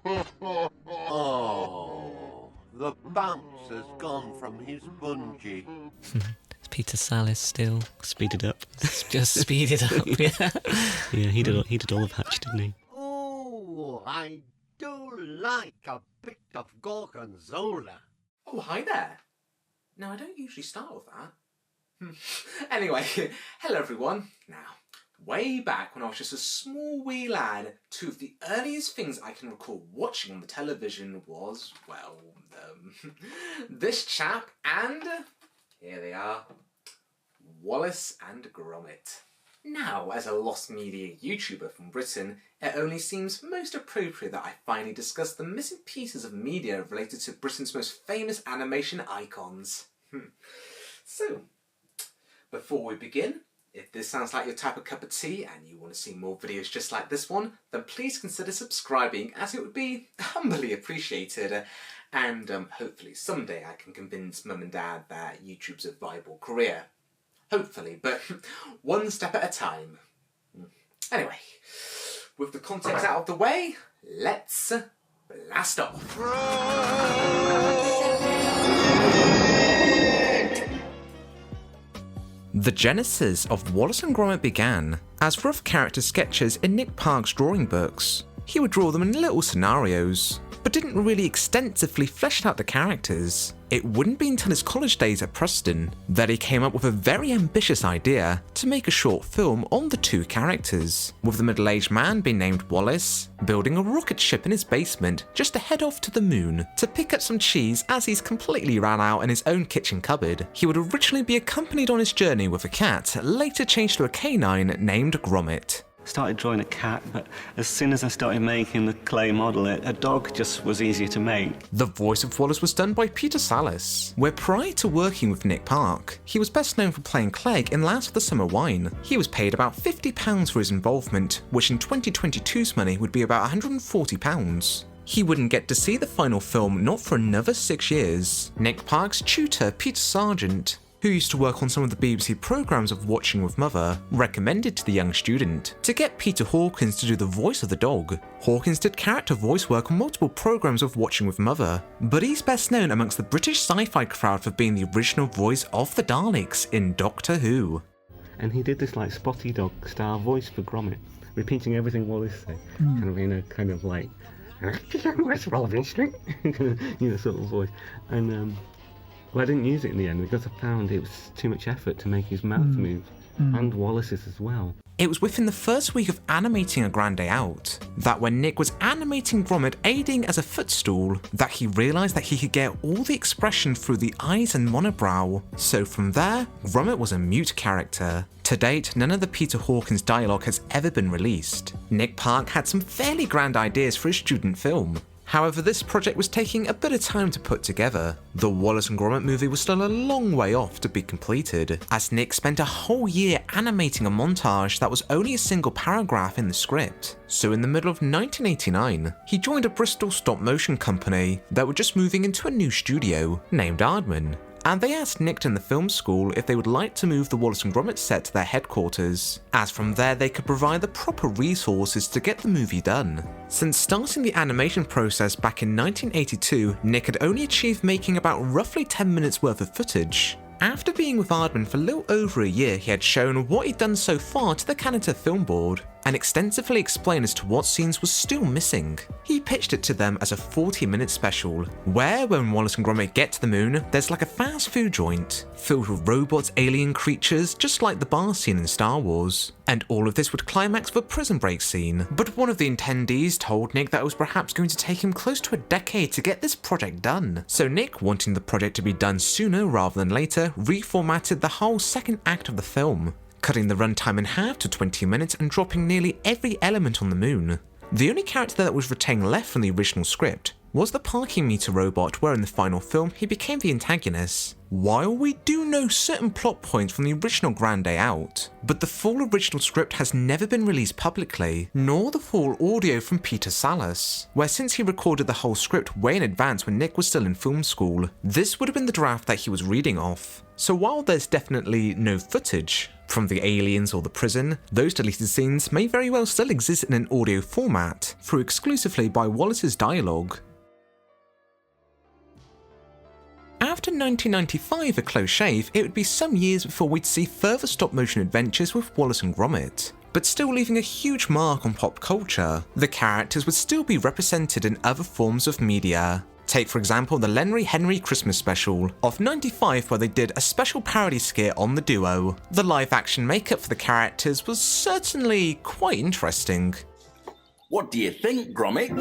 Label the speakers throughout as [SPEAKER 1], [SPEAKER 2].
[SPEAKER 1] Oh, the bounce has gone from his bungee.
[SPEAKER 2] It's Peter Sallis still. Speeded up. Just speeded up, yeah. Yeah, he did all of Hatch, didn't he?
[SPEAKER 1] Oh, I do like a bit of gorgonzola.
[SPEAKER 3] Oh, hi there. No, I don't usually start with that. Anyway, hello everyone. Now, way back when I was just a small wee lad, two of the earliest things I can recall watching on the television was, well, this chap and, here they are, Wallace and Gromit. Now, as a lost media YouTuber from Britain, it only seems most appropriate that I finally discuss the missing pieces of media related to Britain's most famous animation icons. So, before we begin, if this sounds like your type of cup of tea and you want to see more videos just like this one, then please consider subscribing, as it would be humbly appreciated. And hopefully someday I can convince Mum and Dad that YouTube's a viable career. Hopefully, but one step at a time. Anyway, with the context out of the way, let's blast off. The genesis of Wallace and Gromit began as rough character sketches in Nick Park's drawing books. He would draw them in little scenarios, but didn't really extensively flesh out the characters. It wouldn't be until his college days at Preston that he came up with a very ambitious idea to make a short film on the two characters, with the middle-aged man being named Wallace, building a rocket ship in his basement just to head off to the moon to pick up some cheese as he's completely ran out in his own kitchen cupboard. He would originally be accompanied on his journey with a cat, later changed to a canine named Gromit.
[SPEAKER 4] Started drawing a cat, but as soon as I started making the clay model, a dog just was easier to make.
[SPEAKER 3] The voice of Wallace was done by Peter Sallis, where prior to working with Nick Park, he was best known for playing Clegg in Last of the Summer Wine. He was paid about £50 for his involvement, which in 2022's money would be about £140. He wouldn't get to see the final film not for another 6 years. Nick Park's tutor, Peter Sargent, who used to work on some of the BBC programmes of Watching with Mother, recommended to the young student to get Peter Hawkins to do the voice of the dog. Hawkins did character voice work on multiple programmes of Watching with Mother, but he's best known amongst the British sci-fi crowd for being the original voice of the Daleks in Doctor Who.
[SPEAKER 4] And he did this like Spotty Dog style voice for Gromit, repeating everything Wallace said, kind of in a kind of like, where's Robin Street? Sort of voice. And well, I didn't use it in the end because I found it was too much effort to make his mouth move, and Wallace's as well.
[SPEAKER 3] It was within the first week of animating A Grand Day Out that when Nick was animating Gromit aiding as a footstool, that he realised that he could get all the expression through the eyes and monobrow. So from there, Gromit was a mute character. To date, none of the Peter Hawkins dialogue has ever been released. Nick Park had some fairly grand ideas for his student film. However, this project was taking a bit of time to put together. The Wallace and Gromit movie was still a long way off to be completed, as Nick spent a whole year animating a montage that was only a single paragraph in the script. So in the middle of 1989, he joined a Bristol stop-motion company that were just moving into a new studio named Aardman, and they asked Nick and the film school if they would like to move the Wallace and Gromit set to their headquarters, as from there they could provide the proper resources to get the movie done. Since starting the animation process back in 1982, Nick had only achieved making about roughly 10 minutes worth of footage. After being with Aardman for a little over a year, he had shown what he'd done so far to the Canada Film Board, and extensively explained as to what scenes was still missing. He pitched it to them as a 40-minute special, where when Wallace and Gromit get to the moon, there's like a fast food joint, filled with robots, alien creatures, just like the bar scene in Star Wars. And all of this would climax with a prison break scene. But one of the attendees told Nick that it was perhaps going to take him close to a decade to get this project done. So Nick, wanting the project to be done sooner rather than later, reformatted the whole second act of the film, cutting the runtime in half to 20 minutes and dropping nearly every element on the moon. The only character that was retained left from the original script was the parking meter robot, where in the final film he became the antagonist. While we do know certain plot points from the original Grand Day Out, but the full original script has never been released publicly, nor the full audio from Peter Sallis, where since he recorded the whole script way in advance when Nick was still in film school, this would have been the draft that he was reading off. So while there's definitely no footage, From the aliens or the prison, those deleted scenes may very well still exist in an audio format, through exclusively by Wallace's dialogue. After 1995 A Close Shave, it would be some years before we'd see further stop-motion adventures with Wallace and Gromit. But still leaving a huge mark on pop culture, the characters would still be represented in other forms of media. Take for example the Lenry Henry Christmas special of '95, where they did a special parody skit on the duo. The live action makeup for the characters was certainly quite interesting.
[SPEAKER 5] What do you think, Gromit?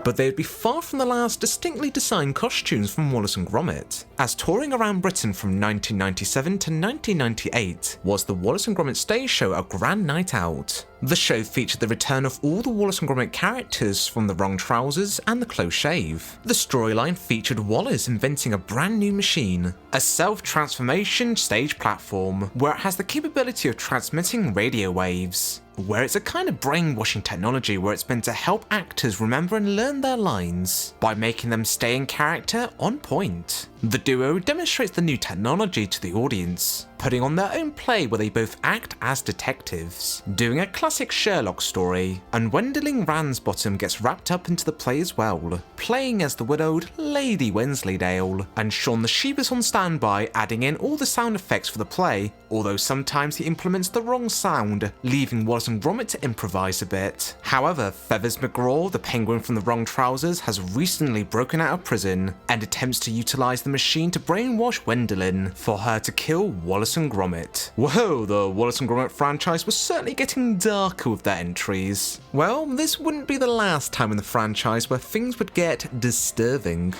[SPEAKER 3] But they would be far from the last distinctly designed costumes from Wallace and Gromit, as touring around Britain from 1997 to 1998 was the Wallace and Gromit stage show A Grand Night Out. The show featured the return of all the Wallace and Gromit characters from The Wrong Trousers and The Close Shave. The storyline featured Wallace inventing a brand new machine, a self-transformation stage platform, where it has the capability of transmitting radio waves. Where it's a kind of brainwashing technology where it's meant to help actors remember and learn their lines by making them stay in character on point. The duo demonstrates the new technology to the audience, putting on their own play where they both act as detectives, doing a classic Sherlock story, and Wendeling Ransbottom gets wrapped up into the play as well, playing as the widowed Lady Wensleydale, and Sean the Sheep is on standby adding in all the sound effects for the play, although sometimes he implements the wrong sound, leaving Wallace and Gromit to improvise a bit. However, Feathers McGraw, the penguin from The Wrong Trousers, has recently broken out of prison and attempts to utilise the machine to brainwash Wendelin for her to kill Wallace and Gromit. Whoa, the Wallace and Gromit franchise was certainly getting darker with their entries. Well, this wouldn't be the last time in the franchise where things would get disturbing.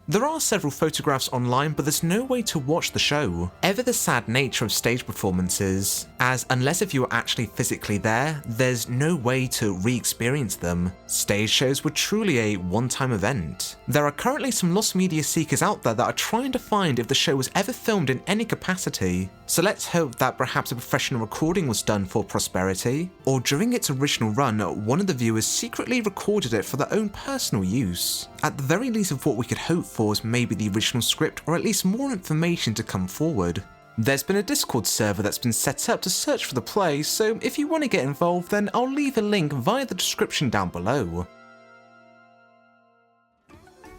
[SPEAKER 3] There are several photographs online, but there's no way to watch the show. Ever the sad nature of stage performances, as unless if you were actually physically there, there's no way to re-experience them. Stage shows were truly a one-time event. There are currently some lost media seekers out there that are trying to find if the show was ever filmed in any capacity. So let's hope that perhaps a professional recording was done for prosperity, or during its original run, one of the viewers secretly recorded it for their own personal use. At the very least of what we could hope for is maybe the original script or at least more information to come forward. There's been a Discord server that's been set up to search for the play, so if you want to get involved then I'll leave a link via the description down below.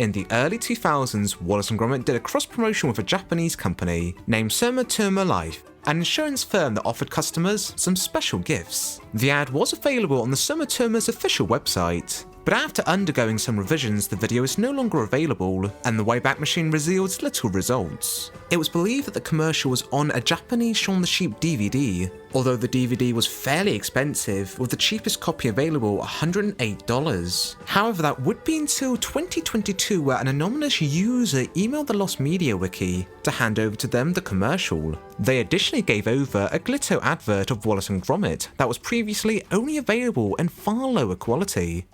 [SPEAKER 3] In the early 2000s, Wallace and Gromit did a cross-promotion with a Japanese company named Sumitomo Life, an insurance firm that offered customers some special gifts. The ad was available on the Sumitomo's official website, but after undergoing some revisions, the video is no longer available, and the Wayback Machine revealed little results. It was believed that the commercial was on a Japanese Shaun the Sheep DVD, although the DVD was fairly expensive, with the cheapest copy available $108. However, that would be until 2022, where an anonymous user emailed the Lost Media Wiki to hand over to them the commercial. They additionally gave over a Glitto advert of Wallace and Gromit that was previously only available in far lower quality.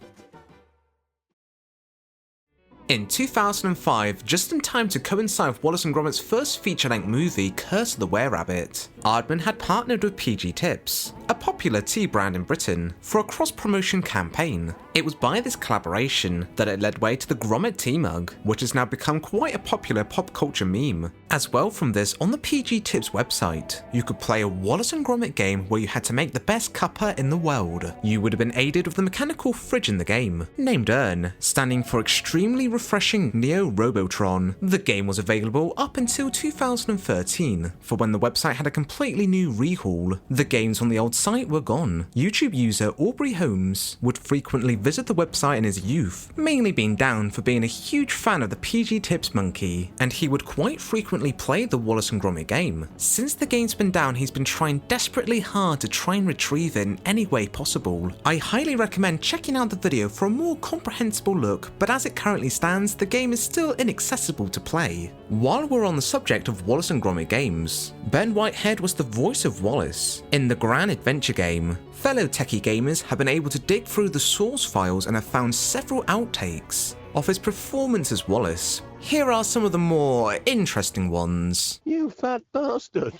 [SPEAKER 3] In 2005, just in time to coincide with Wallace and Gromit's first feature-length movie, Curse of the Were-Rabbit, Aardman had partnered with PG Tips, a popular tea brand in Britain, for a cross-promotion campaign. It was by this collaboration that it led way to the Gromit tea mug, which has now become quite a popular pop culture meme. As well from this, on the PG Tips website, you could play a Wallace and Gromit game where you had to make the best cuppa in the world. You would have been aided with the mechanical fridge in the game, named Urn, standing for extremely refreshing Neo Robotron. The game was available up until 2013, for when the website had a completely new rehaul. The games on the old site were gone. YouTube user Aubrey Holmes would frequently visit the website in his youth, mainly being down for being a huge fan of the PG Tips monkey, and he would quite frequently play the Wallace and Gromit game. Since the game's been down, he's been trying desperately hard to try and retrieve it in any way possible. I highly recommend checking out the video for a more comprehensible look, but as it currently stands, the game is still inaccessible to play. While we're on the subject of Wallace and Gromit games, Ben Whitehead was the voice of Wallace in the Grand Adventure game. Fellow techie gamers have been able to dig through the source files and have found several outtakes of his performance as Wallace. Here are some of the more interesting ones.
[SPEAKER 6] You fat bastard.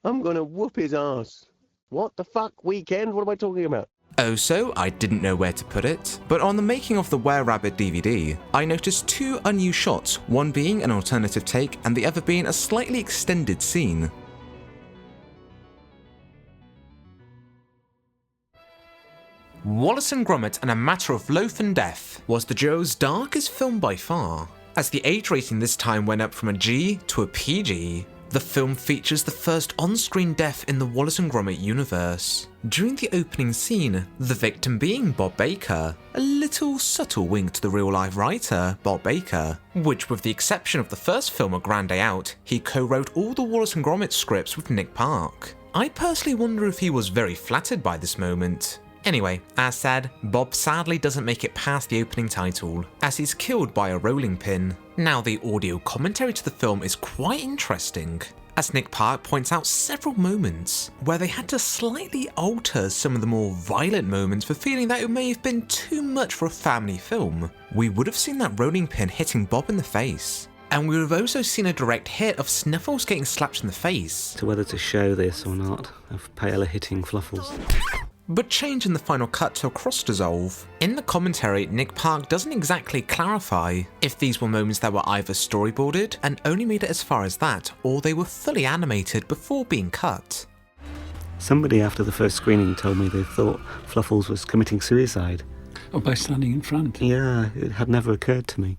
[SPEAKER 6] I'm gonna whoop his ass. What the fuck weekend? What am I talking about?
[SPEAKER 3] Also, I didn't know where to put it, but on the making of the Were-Rabbit DVD, I noticed 2 unused shots, one being an alternative take and the other being a slightly extended scene. Wallace and Gromit and A Matter of Loaf and Death was the duo's darkest film by far, as the age rating this time went up from a G to a PG. The film features the first on-screen death in the Wallace and Gromit universe. During the opening scene, the victim being Bob Baker, a little subtle wink to the real-life writer, Bob Baker, which with the exception of the first film A Grand Day Out, he co-wrote all the Wallace and Gromit scripts with Nick Park. I personally wonder if he was very flattered by this moment. Anyway, as said, Bob sadly doesn't make it past the opening title, as he's killed by a rolling pin. Now the audio commentary to the film is quite interesting, as Nick Park points out several moments where they had to slightly alter some of the more violent moments for feeling that it may have been too much for a family film. We would have seen that rolling pin hitting Bob in the face, and we would have also seen a direct hit of Snuffles getting slapped in the face.
[SPEAKER 4] So whether to show this or not, of Paella hitting Fluffles.
[SPEAKER 3] But change in the final cut to a cross dissolve. In the commentary, Nick Park doesn't exactly clarify if these were moments that were either storyboarded and only made it as far as that, or they were fully animated before being cut.
[SPEAKER 4] Somebody after the first screening told me they thought Fluffles was committing suicide.
[SPEAKER 6] Oh, by standing in front?
[SPEAKER 4] Yeah, it had never occurred to me.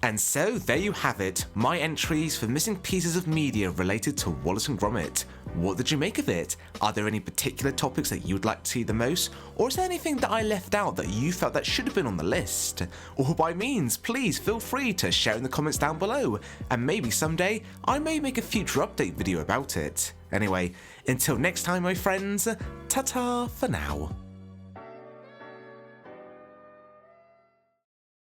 [SPEAKER 3] And so there you have it, my entries for missing pieces of media related to Wallace and Gromit. What did you make of it? Are there any particular topics that you'd like to see the most? Or is there anything that I left out that you felt that should have been on the list? Or by means, please feel free to share in the comments down below, and maybe someday I may make a future update video about it. Anyway, until next time my friends, ta-ta for now.